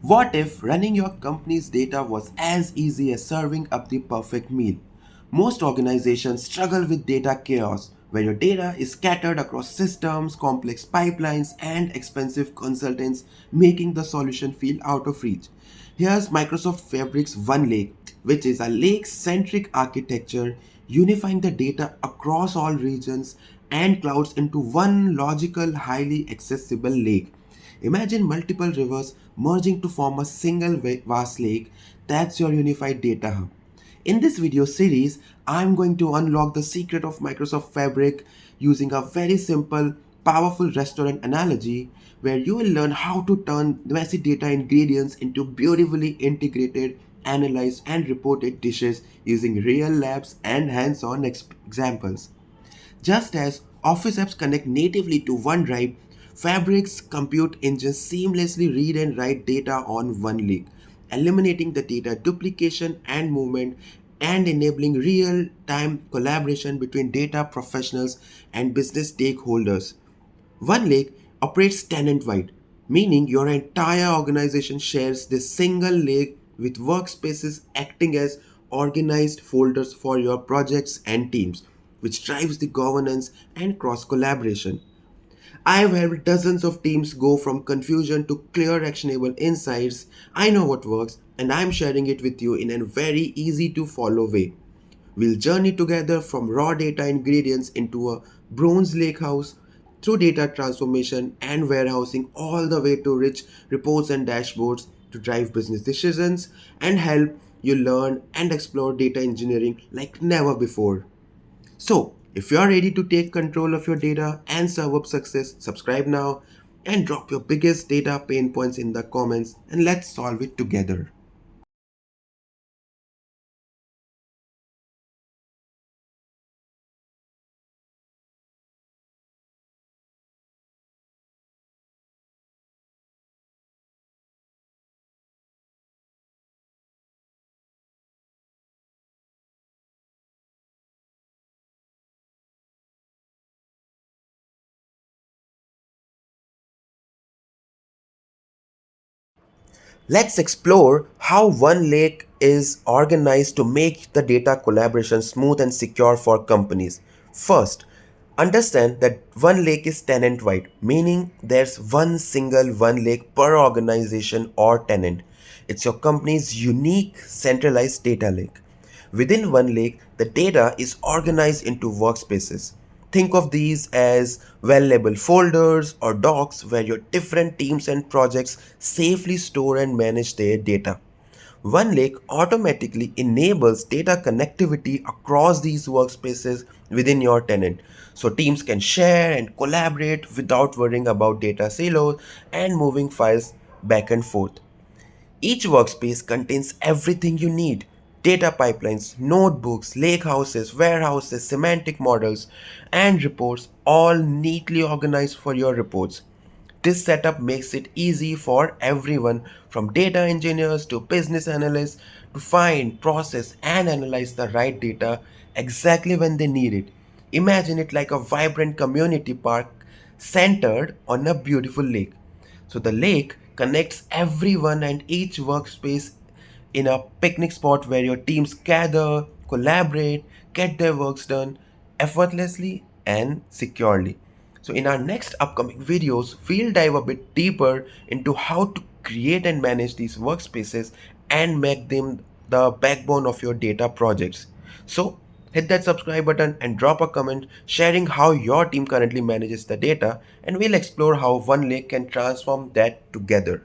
What if running your company's data was as easy as serving up the perfect meal? Most organizations struggle with data chaos, where your data is scattered across systems, complex pipelines, and expensive consultants, making the solution feel out of reach. Here's Microsoft Fabric's OneLake, which is a lake centric architecture unifying the data across all regions and clouds into one logical, highly accessible lake. Imagine multiple rivers merging to form a single vast lake. That's your unified data hub. In this video series, I'm going to unlock the secret of Microsoft Fabric using a very simple, powerful restaurant analogy where you will learn how to turn messy data ingredients into beautifully integrated, analyzed, and reported dishes using real labs and hands-on examples. Just as Office apps connect natively to OneDrive, Fabric's compute engines seamlessly read and write data on OneLake, eliminating the data duplication and movement and enabling real-time collaboration between data professionals and business stakeholders. OneLake operates tenant-wide, meaning your entire organization shares this single lake with workspaces acting as organized folders for your projects and teams, which drives the governance and cross-collaboration. I've helped dozens of teams go from confusion to clear actionable insights. I know what works and I'm sharing it with you in a very easy to follow way. We'll journey together from raw data ingredients into a bronze lake house through data transformation and warehousing all the way to rich reports and dashboards to drive business decisions and help you learn and explore data engineering like never before. So, if you are ready to take control of your data and serve up success, subscribe now and drop your biggest data pain points in the comments and let's solve it together. Let's explore how OneLake is organized to make the data collaboration smooth and secure for companies. First, understand that OneLake is tenant wide, meaning there's one single OneLake per organization or tenant. It's your company's unique centralized data lake. Within OneLake, the data is organized into workspaces. Think of these as well labeled folders or docs where your different teams and projects safely store and manage their data. OneLake automatically enables data connectivity across these workspaces within your tenant so teams can share and collaborate without worrying about data silos and moving files back and forth. Each workspace contains everything you need: data pipelines, notebooks, lakehouses, warehouses, semantic models, and reports, all neatly organized for your reports. This setup makes it easy for everyone from data engineers to business analysts to find, process, and analyze the right data exactly when they need it. Imagine it like a vibrant community park centered on a beautiful lake. So the lake connects everyone and each workspace in a picnic spot where your teams gather, collaborate, get their works done effortlessly and securely. So in our next upcoming videos, we'll dive a bit deeper into how to create and manage these workspaces and make them the backbone of your data projects. So hit that subscribe button and drop a comment sharing how your team currently manages the data, and we'll explore how OneLake can transform that together.